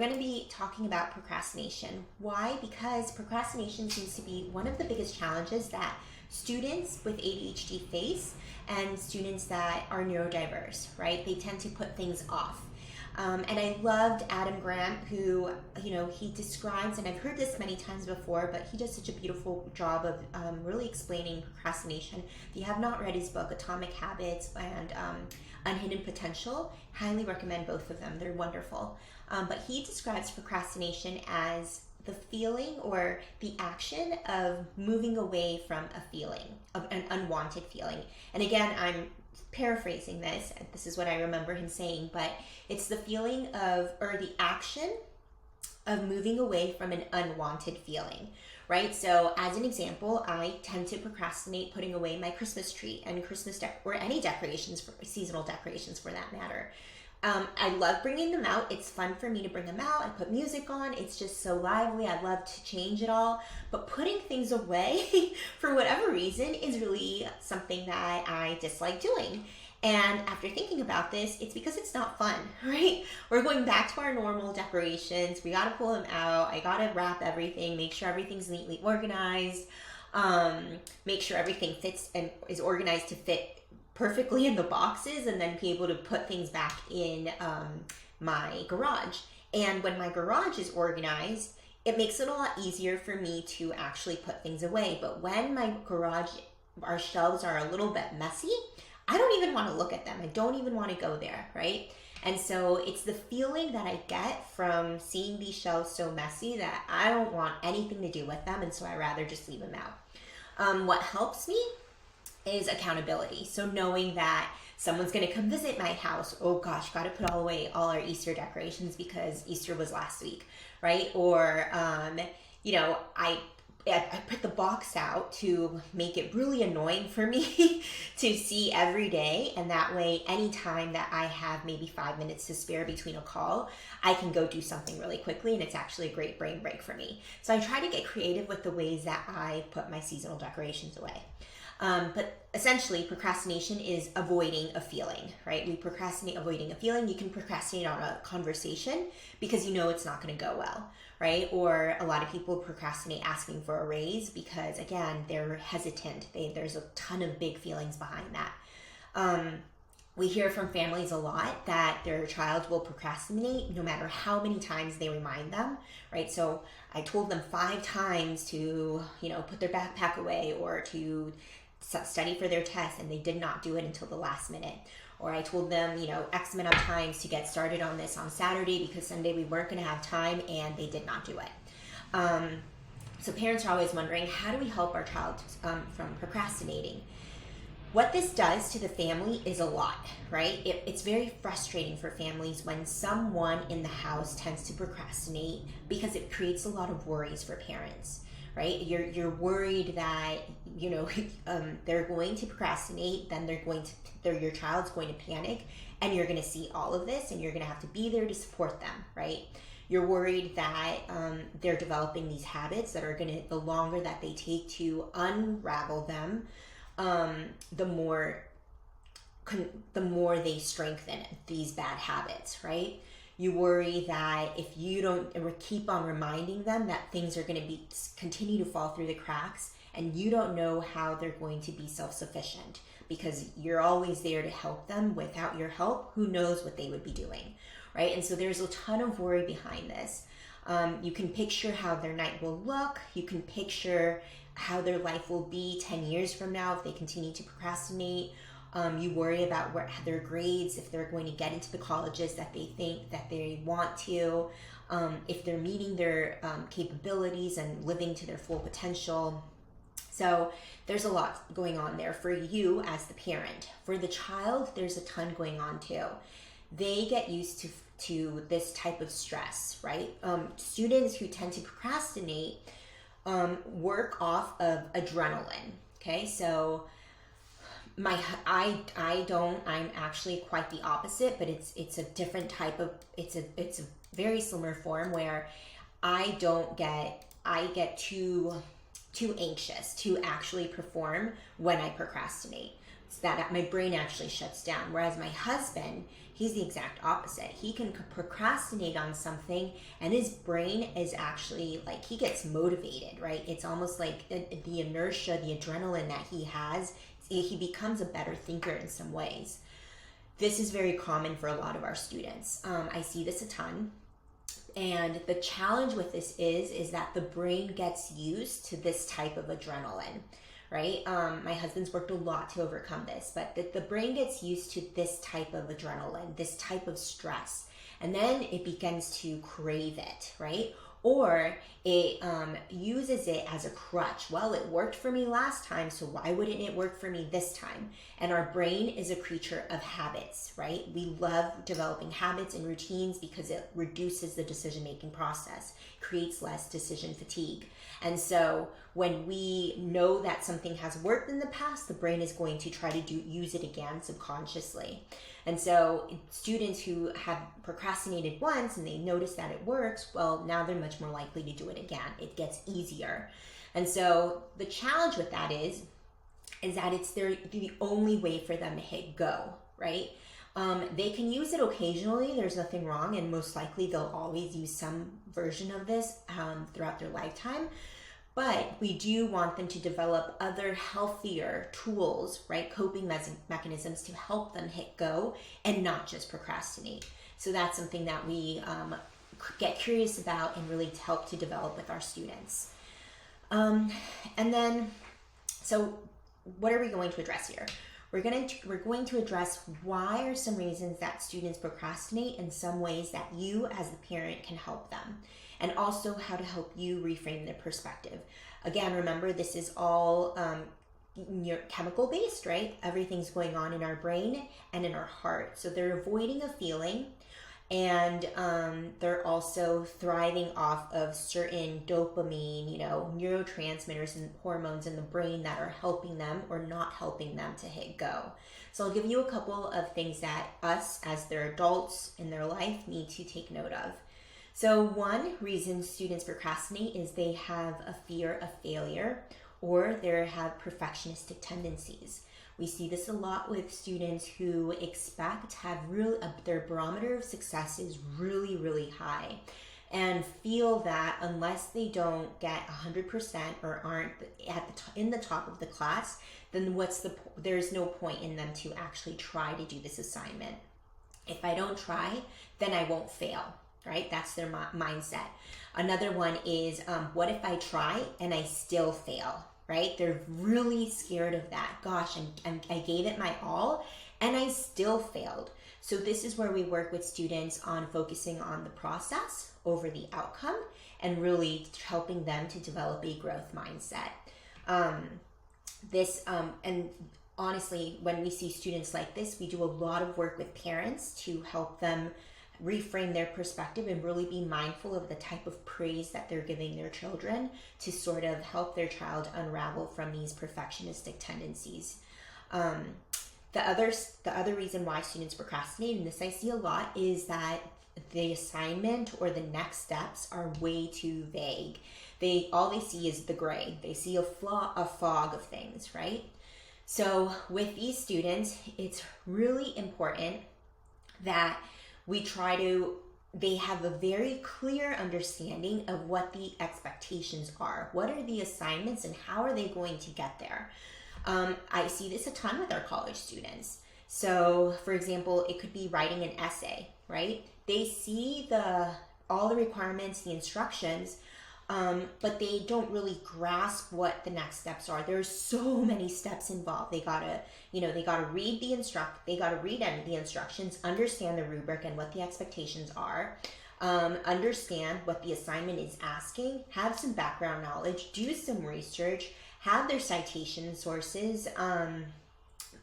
going to be talking about procrastination. Why? Because procrastination seems to be one of the biggest challenges that students with ADHD face, and students that are neurodiverse, right? They tend to put things off. And I loved Adam Grant, who, he describes, and I've heard this many times before, but he does such a beautiful job of really explaining procrastination. If you have not read his book, Atomic Habits and Unhidden Potential, highly recommend both of them. They're wonderful. But he describes procrastination as the feeling or the action of moving away from a feeling, of an unwanted feeling. And again, I'm paraphrasing this. This is what I remember him saying, but it's the feeling of, or the action of moving away from an unwanted feeling, right? So as an example, I tend to procrastinate putting away my Christmas tree and or any decorations, seasonal decorations for that matter. I love bringing them out. It's fun for me to bring them out. I put music on. It's just so lively. I love to change it all. But putting things away for whatever reason is really something that I dislike doing. And after thinking about this, it's because it's not fun, right? We're going back to our normal decorations. We got to pull them out. I got to wrap everything, make sure everything's neatly organized, make sure everything fits and is organized to fit perfectly in the boxes, and then be able to put things back in my garage. And when my garage is organized, it makes it a lot easier for me to actually put things away. But when my garage, our shelves are a little bit messy, I don't even want to look at them. I don't even want to go there, right? And so it's the feeling that I get from seeing these shelves so messy that I don't want anything to do with them, and so I rather just leave them out. What helps me is accountability. So knowing that someone's going to come visit my house. Oh gosh, got to put away all our Easter decorations because Easter was last week, right? Or, I put the box out to make it really annoying for me to see every day. And that way, anytime that I have maybe 5 minutes to spare between a call, I can go do something really quickly. And it's actually a great brain break for me. So I try to get creative with the ways that I put my seasonal decorations away. But essentially, procrastination is avoiding a feeling, right? We procrastinate avoiding a feeling. You can procrastinate on a conversation because you know it's not going to go well, right? Or a lot of people procrastinate asking for a raise because, again, they're hesitant. There's a ton of big feelings behind that. We hear from families a lot that their child will procrastinate no matter how many times they remind them, right? So I told them 5 times to, put their backpack away or to study for their test, and they did not do it until the last minute. Or I told them, X amount of times to get started on this on Saturday because Sunday we weren't going to have time, and they did not do it. So parents are always wondering, how do we help our child from procrastinating? What this does to the family is a lot, right? It's very frustrating for families when someone in the house tends to procrastinate because it creates a lot of worries for parents, right? You're worried that, they're going to procrastinate, then your child's going to panic, and you're going to see all of this, and you're going to have to be there to support them, right? You're worried that they're developing these habits that are the longer that they take to unravel them, the more they strengthen these bad habits, right? You worry that if you don't keep on reminding them that things are going to continue to fall through the cracks, and you don't know how they're going to be self-sufficient because you're always there to help them. Without your help, who knows what they would be doing, right? And so there's a ton of worry behind this. You can picture how their night will look. You can picture how their life will be 10 years from now if they continue to procrastinate. You worry about their grades, if they're going to get into the colleges that they think that they want to, if they're meeting their capabilities and living to their full potential. So there's a lot going on there for you as the parent. For the child, there's a ton going on too. They get used to this type of stress, right? Students who tend to procrastinate work off of adrenaline. Okay, so I'm actually quite the opposite, but it's a different type of, it's a very similar form where I get too anxious to actually perform when I procrastinate. that my brain actually shuts down. Whereas my husband, he's the exact opposite. He can procrastinate on something and his brain is actually like, he gets motivated, right? It's almost like the inertia, the adrenaline that he has, he becomes a better thinker in some ways. This is very common for a lot of our students. I see this a ton. And the challenge with this is that the brain gets used to this type of adrenaline, right? My husband's worked a lot to overcome this, but the brain gets used to this type of adrenaline, this type of stress, and then it begins to crave it, right? Or it uses it as a crutch. Well, it worked for me last time, so why wouldn't it work for me this time? And our brain is a creature of habits, right? We love developing habits and routines because it reduces the decision-making process, creates less decision fatigue. And so when we know that something has worked in the past, the brain is going to try to use it again subconsciously. And so students who have procrastinated once and they notice that it works, well, now they're much more likely to do it again. It gets easier. And so the challenge with that is that it's the only way for them to hit go, right? They can use it occasionally. There's nothing wrong. And most likely they'll always use some version of this throughout their lifetime. But we do want them to develop other healthier tools, right? Coping mechanisms to help them hit go and not just procrastinate. So that's something that we get curious about and really help to develop with our students. And then, so what are we going to address here? We're going to address why are some reasons that students procrastinate and some ways that you as the parent can help them, and also how to help you reframe their perspective. Again, remember, this is all chemical based, right? Everything's going on in our brain and in our heart. So they're avoiding a feeling, and they're also thriving off of certain dopamine, neurotransmitters and hormones in the brain that are helping them or not helping them to hit go. So I'll give you a couple of things that us as their adults in their life need to take note of. So one reason students procrastinate is they have a fear of failure, or they have perfectionistic tendencies. We see this a lot with students who have their barometer of success is really, really high, and feel that unless they don't get 100% or aren't in the top of the class, then there's no point in them to actually try to do this assignment. If I don't try, then I won't fail. Right? That's their mindset. Another one is, what if I try and I still fail? Right? They're really scared of that. Gosh, I gave it my all and I still failed. So this is where we work with students on focusing on the process over the outcome and really helping them to develop a growth mindset. And honestly, when we see students like this, we do a lot of work with parents to help them reframe their perspective and really be mindful of the type of praise that they're giving their children to sort of help their child unravel from these perfectionistic tendencies. The other reason why students procrastinate, and this I see a lot, is that the assignment or the next steps are way too vague. All they see is the gray. They see a fog of things, right? So with these students, it's really important that they have a very clear understanding of what the expectations are. What are the assignments and how are they going to get there? I see this a ton with our college students. So for example, it could be writing an essay, right? They see all the requirements, the instructions, but they don't really grasp what the next steps are. There's so many steps involved. They gotta read the instructions, understand the rubric and what the expectations are, understand what the assignment is asking, have some background knowledge, do some research, have their citation sources,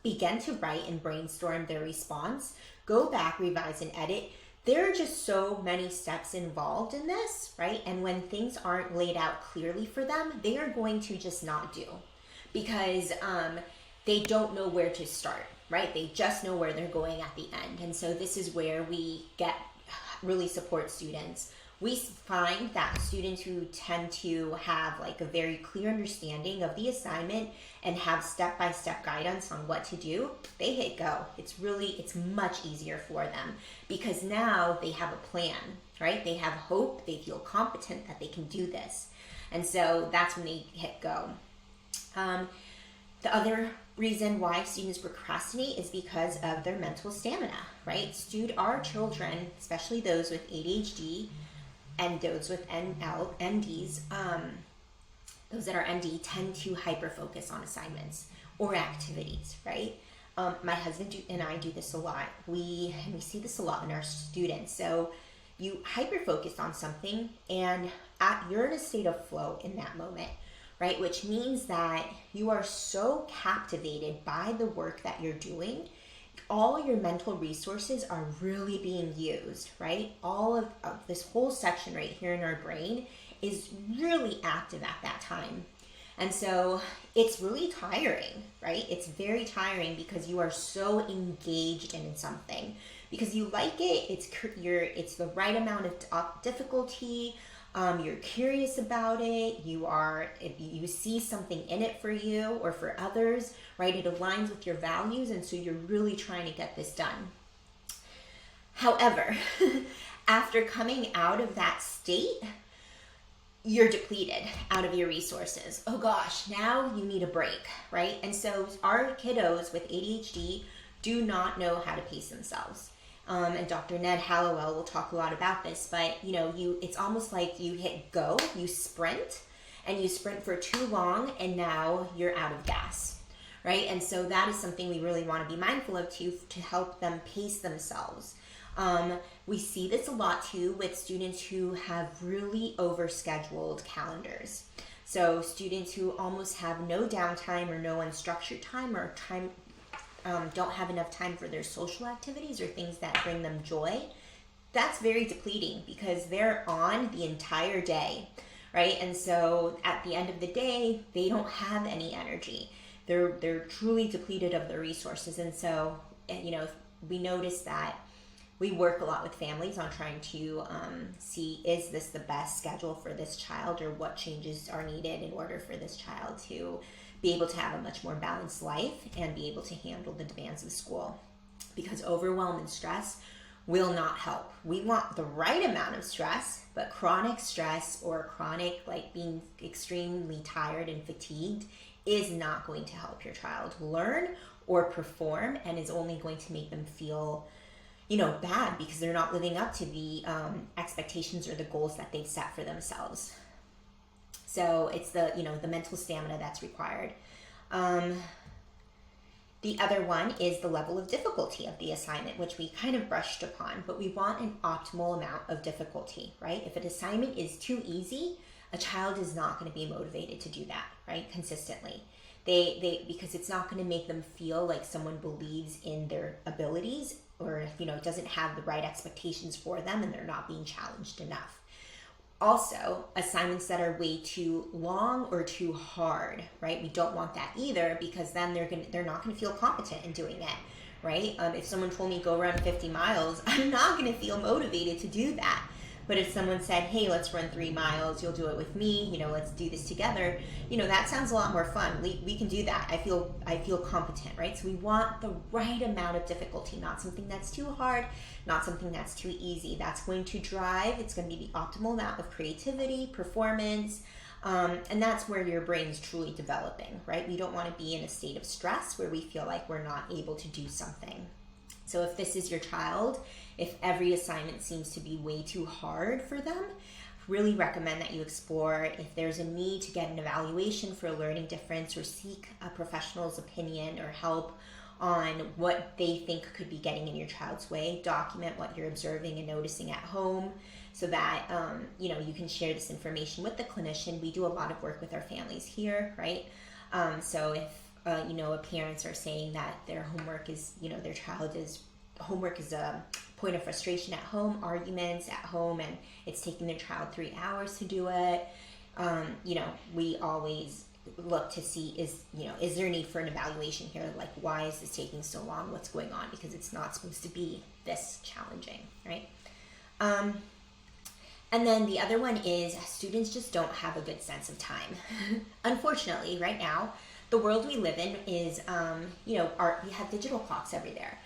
begin to write and brainstorm their response, go back, revise and edit. There are just so many steps involved in this, right? And when things aren't laid out clearly for them, they are going to just not do, because they don't know where to start, right? They just know where they're going at the end. And so this is where we really support students we find that students who tend to have like a very clear understanding of the assignment and have step-by-step guidance on what to do, they hit go. It's much easier for them because now they have a plan, right? They have hope, they feel competent that they can do this. And so that's when they hit go. The other reason why students procrastinate is because of their mental stamina, right? Our children, especially those with ADHD and those with NDs, those that are ND tend to hyper-focus on assignments or activities, right? My husband and I do this a lot. We see this a lot in our students. So you hyper-focus on something and you're in a state of flow in that moment, right? Which means that you are so captivated by the work that you're doing. All your mental resources are really being used, right? All of this whole section right here in our brain is really active at that time. And so it's really tiring, right? It's very tiring because you are so engaged in something. Because you like it, it's the right amount of difficulty. You're curious about it. You see something in it for you or for others, right? It aligns with your values, and so you're really trying to get this done. However, after coming out of that state, you're depleted out of your resources. Oh gosh, now you need a break, right? And so our kiddos with ADHD do not know how to pace themselves. And Dr. Ned Hallowell will talk a lot about this, but it's almost like you hit go, you sprint, and you sprint for too long, and now you're out of gas, right? And so that is something we really want to be mindful of too, to help them pace themselves. We see this a lot too with students who have really overscheduled calendars. So students who almost have no downtime or no unstructured time or time don't have enough time for their social activities or things that bring them joy. That's very depleting because they're on the entire day, right? And so at the end of the day, they don't have any energy. They're truly depleted of their resources. And so, we notice that we work a lot with families on trying to see, is this the best schedule for this child, or what changes are needed in order for this child to be able to have a much more balanced life and be able to handle the demands of school. Because overwhelm and stress will not help. We want the right amount of stress, but chronic stress or chronic being extremely tired and fatigued is not going to help your child learn or perform, and is only going to make them feel bad because they're not living up to the expectations or the goals that they've set for themselves. So it's the mental stamina that's required. The other one is the level of difficulty of the assignment, which we kind of brushed upon, but we want an optimal amount of difficulty, right? If an assignment is too easy, a child is not going to be motivated to do that, right? Consistently. Because it's not going to make them feel like someone believes in their abilities, or doesn't have the right expectations for them, and they're not being challenged enough. Also, assignments that are way too long or too hard, right? We don't want that either, because then they're not going to feel competent in doing it, right? If someone told me go run 50 miles, I'm not going to feel motivated to do that. But if someone said, hey, let's run 3 miles, you'll do it with me, let's do this together, that sounds a lot more fun. We can do that. I feel competent, right? So we want the right amount of difficulty, not something that's too hard, not something that's too easy. That's going to drive, it's going to be the optimal amount of creativity, performance, and that's where your brain's truly developing, right? We don't want to be in a state of stress where we feel like we're not able to do something. So if this is your child, if every assignment seems to be way too hard for them, really recommend that you explore if there's a need to get an evaluation for a learning difference, or seek a professional's opinion or help on what they think could be getting in your child's way. Document what you're observing and noticing at home so that you can share this information with the clinician. We do a lot of work with our families here, right? So if parents are saying that their homework is, their child is, homework is a point of frustration at home, arguments at home, and it's taking their child 3 hours to do it, we always look to see, is there a need for an evaluation here? Like, why is this taking so long? What's going on? Because it's not supposed to be this challenging, right? And then the other one is students just don't have a good sense of time. Unfortunately, right now, the world we live in is, we have digital clocks everywhere.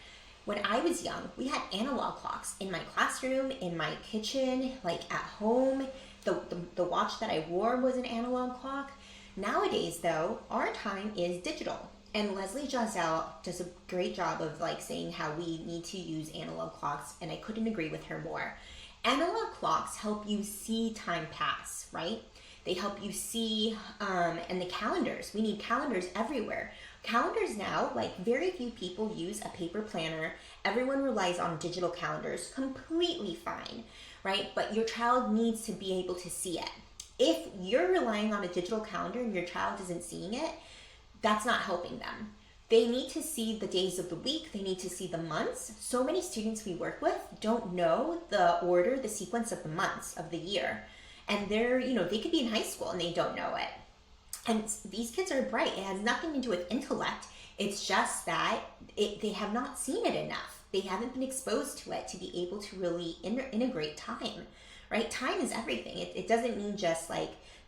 When I was young, we had analog clocks in my classroom, in my kitchen, like at home. The watch that I wore was an analog clock. Nowadays, though, our time is digital. And Leslie Jazelle does a great job of saying how we need to use analog clocks, and I couldn't agree with her more. Analog clocks help you see time pass, right? They help you see, and the calendars. We need calendars everywhere. Calendars now, very few people use a paper planner. Everyone relies on digital calendars, completely fine, right? But your child needs to be able to see it. If you're relying on a digital calendar and your child isn't seeing it, that's not helping them. They need to see the days of the week. They need to see the months. So many students we work with don't know the order, the sequence of the months of the year. And they could be in high school and they don't know it. And these kids are bright. It has nothing to do with intellect. It's just that they have not seen it enough. They haven't been exposed to it to be able to really integrate time, right? Time is everything. It doesn't mean just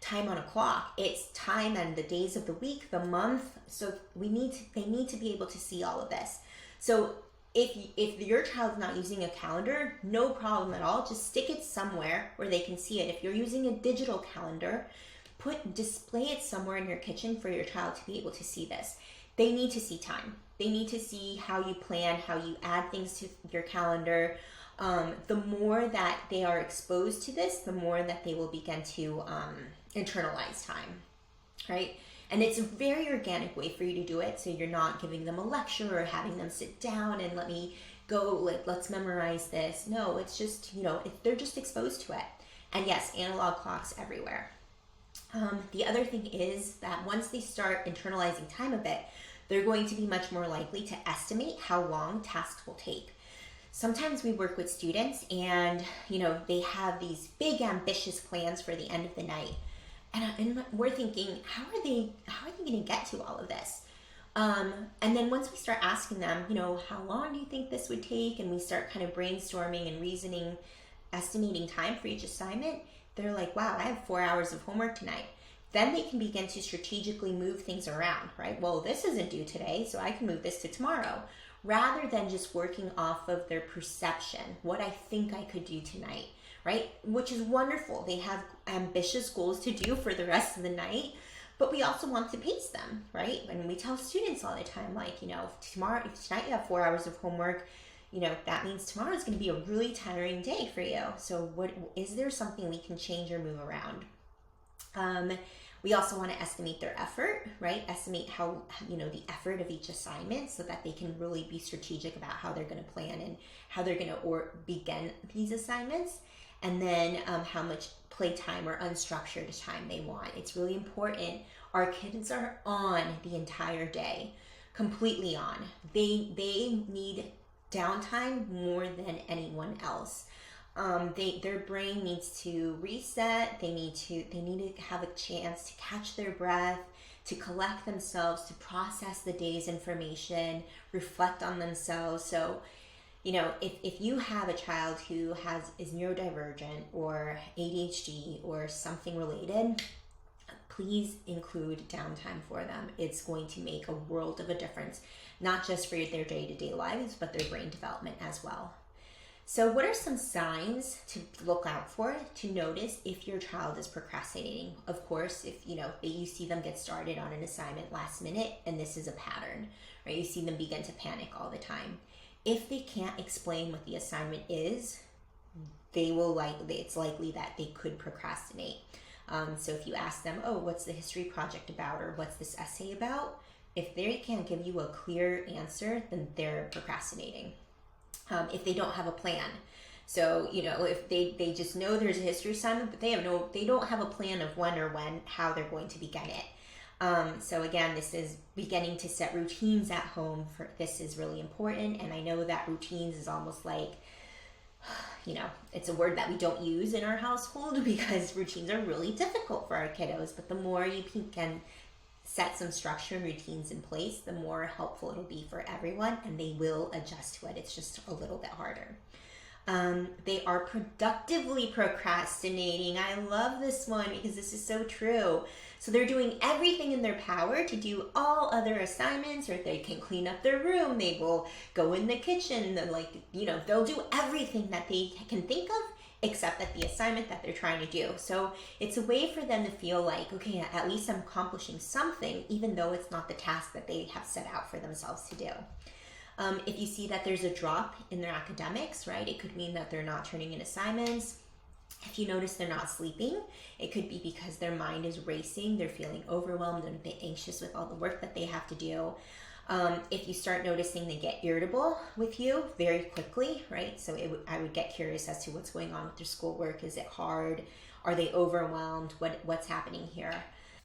time on a clock. It's time and the days of the week, the month. So they need to be able to see all of this. So if your child's not using a calendar, no problem at all. Just stick it somewhere where they can see it. If you're using a digital calendar, display it somewhere in your kitchen for your child to be able to see this. They need to see time. They need to see how you plan, how you add things to your calendar. The more that they are exposed to this, the more that they will begin to internalize time, right? And it's a very organic way for you to do it, so you're not giving them a lecture or having them sit down and let's memorize this. No, it's just, they're just exposed to it. And yes, analog clocks everywhere. The other thing is that once they start internalizing time a bit, they're going to be much more likely to estimate how long tasks will take. Sometimes we work with students and, they have these big ambitious plans for the end of the night. And we're thinking, how are they going to get to all of this? And then once we start asking them, how long do you think this would take? And we start kind of brainstorming and reasoning, estimating time for each assignment. They're like, wow, I have 4 hours of homework tonight. Then they can begin to strategically move things around, right? Well, this isn't due today, so I can move this to tomorrow. Rather than just working off of their perception, what I think I could do tonight, right? Which is wonderful. They have ambitious goals to do for the rest of the night, but we also want to pace them, right? And we tell students all the time, tonight you have 4 hours of homework, that means tomorrow is going to be a really tiring day for you. So is there something we can change or move around? We also want to estimate their effort, right? Estimate how, the effort of each assignment so that they can really be strategic about how they're going to plan and how they're going to begin these assignments. And then how much playtime or unstructured time they want. It's really important. Our kids are on the entire day, completely on. They need downtime more than anyone else. Their brain needs to reset. They need to have a chance to catch their breath, to collect themselves, to process the day's information, reflect on themselves. So, if you have a child who is neurodivergent or ADHD or something related, please include downtime for them. It's going to make a world of a difference, not just for their day-to-day lives, but their brain development as well. So what are some signs to look out for, to notice if your child is procrastinating? Of course, if you see them get started on an assignment last minute, and this is a pattern, right? You see them begin to panic all the time. If they can't explain what the assignment is, it's likely that they could procrastinate. So if you ask them, oh, what's the history project about, or what's this essay about? If they can't give you a clear answer, then they're procrastinating. If they don't have a plan. So, if they just know there's a history assignment, but they don't have a plan of how they're going to begin it. So again, this is beginning to set routines at home. This is really important. And I know that routines is almost like, it's a word that we don't use in our household because routines are really difficult for our kiddos. But the more you can set some structure and routines in place, the more helpful it'll be for everyone, and they will adjust to it. It's just a little bit harder. They are productively procrastinating. I love this one because this is so true. So they're doing everything in their power to do all other assignments, or if they can clean up their room, they will go in the kitchen, they'll do everything that they can think of except at the assignment that they're trying to do. So it's a way for them to feel like, okay, at least I'm accomplishing something, even though it's not the task that they have set out for themselves to do. If you see that there's a drop in their academics, right, it could mean that they're not turning in assignments. If you notice they're not sleeping, it could be because their mind is racing, they're feeling overwhelmed and a bit anxious with all the work that they have to do. If you start noticing they get irritable with you very quickly, right? So I would get curious as to what's going on with their schoolwork. Is it hard? Are they overwhelmed? What's happening here?